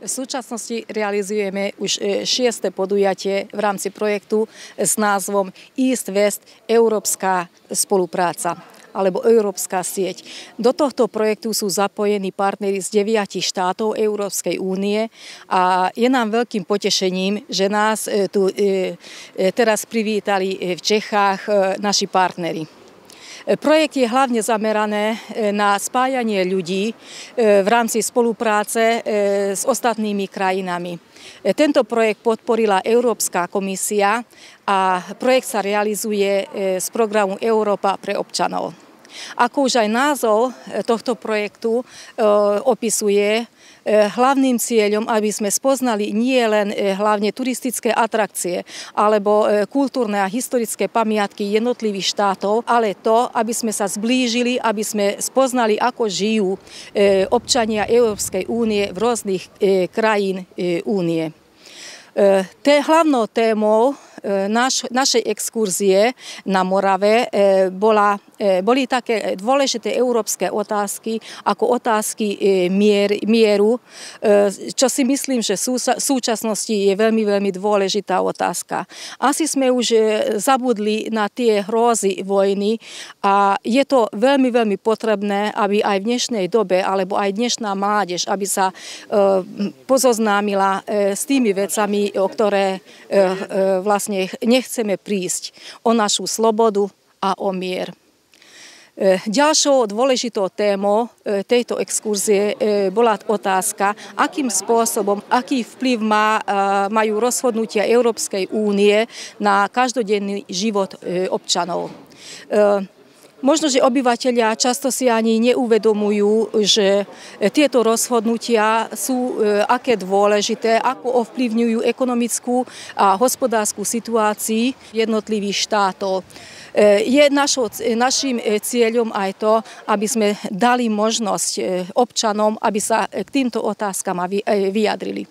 V súčasnosti realizujeme už 6. podujatie v rámci projektu s názvom East-West Európska spolupráca alebo Európska sieť. Do tohto projektu sú zapojení partneri z 9 štátov Európskej únie a je nám veľkým potešením, že nás tu teraz privítali v Čechách naši partneri. Projekt je hlavne zameraný na spájanie ľudí v rámci spolupráce s ostatnými krajinami. Tento projekt podporila Európska komisia a projekt sa realizuje z programu Európa pre občanov. Ako už aj názov tohto projektu opisuje, hlavným cieľom, aby sme spoznali nie len hlavne turistické atrakcie alebo kultúrne a historické pamiatky jednotlivých štátov, ale to, aby sme sa zblížili, aby sme spoznali, ako žijú občania Európskej únie v rôznych krajín únie. Hlavnou témou našej exkurzie na Morave boli také dôležité európske otázky ako otázky mieru, čo si myslím, že v súčasnosti je veľmi, veľmi dôležitá otázka. Asi sme už zabudli na tie hrôzy vojny a je to veľmi, veľmi potrebné, aby aj v dnešnej dobe, alebo aj dnešná mládež, aby sa pozoznámila s tými vecami, o ktoré vlastne nechceme prísť, o našu slobodu a o mier. Ďalšou dôležitou témou tejto exkurzie bola otázka, akým spôsobom, aký vplyv majú rozhodnutia Európskej únie na každodenný život občanov. Možno, že obyvatelia často si ani neuvedomujú, že tieto rozhodnutia sú aké dôležité, ako ovplyvňujú ekonomickú a hospodársku situáciu jednotlivých štátov. Je našim cieľom aj to, aby sme dali možnosť občanom, aby sa k týmto otázkam vyjadrili.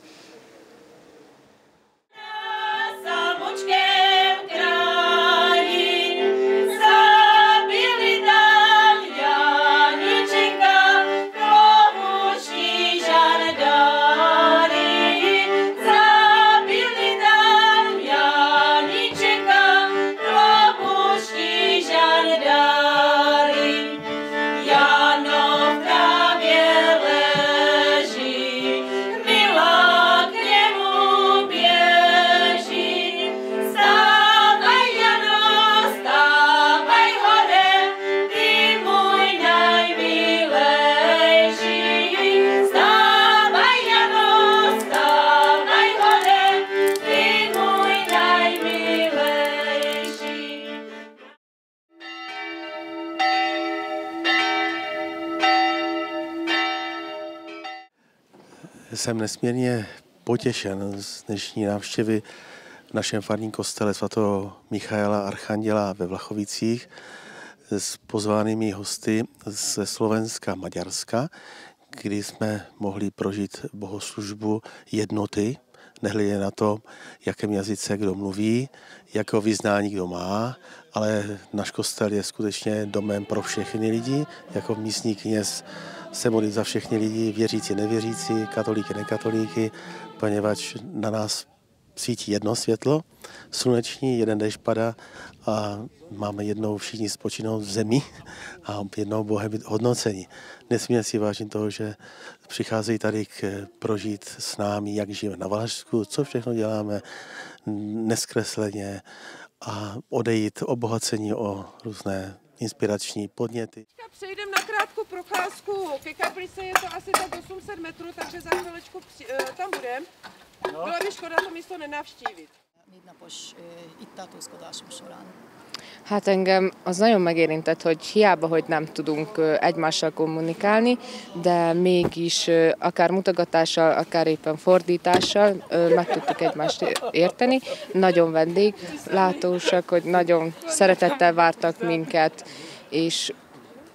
Jsem nesmírně potěšen z dnešní návštěvy v našem farním kostele svatého Michaela Archanděla ve Vlachovicích s pozvanými hosty ze Slovenska a Maďarska, kdy jsme mohli prožít bohoslužbu jednoty, nehledě na to, jakém jazyce kdo mluví, jakého vyznání kdo má, ale náš kostel je skutečně domem pro všechny lidi, jako místní kněz se modlit za všechny lidi, věřící, nevěřící, katolíky, nekatolíky, poněvadž na nás svítí jedno světlo, sluneční, jeden déšť padá a máme jednou všichni spočinout v zemi a jednou Bohem být hodnoceni. Nesmírně si vážím toho, že přicházejí tady prožít s námi, jak žijeme na Valašsku, co všechno děláme neskresleně a odejít obohacení o různé inspirační podněty. Přejdeme na krátkou procházku ke kaplici, je to asi tak 800 metrů, takže za chvilečku tam budeme. Bylo by škoda to místo nenavštívit. Hát engem az nagyon megérintett, hogy hiába, hogy nem tudunk egymással kommunikálni, de mégis akár mutogatással, akár éppen fordítással meg tudtuk egymást érteni. Nagyon vendéglátósak, hogy nagyon szeretettel vártak minket, és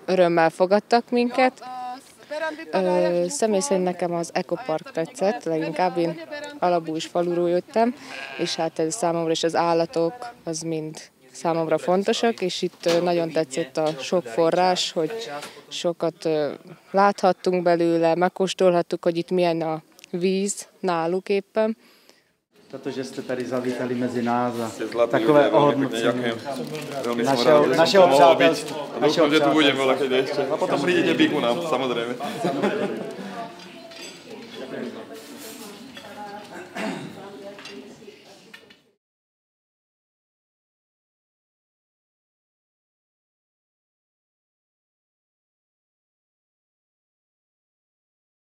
örömmel fogadtak minket. Személy szerint nekem az Ecopark tetszett, leginkább én Alabú és faluról jöttem, és hát ez számomra is az állatok, az mind számomra fontosak, és itt nagyon tetszett a sok forrás, hogy sokat láthattunk belőle, megkóstolhattuk, hogy itt milyen a víz náluk éppen. Za to, že jste tady zavítali mezi nás a zlatý takové ľudia, ohodnocení veľmi som rád, že našeho som to mohol byť. přátelství. A dúfam, že tu budem veľa keď ešte. A potom prídete byť ku nám, samozrejme.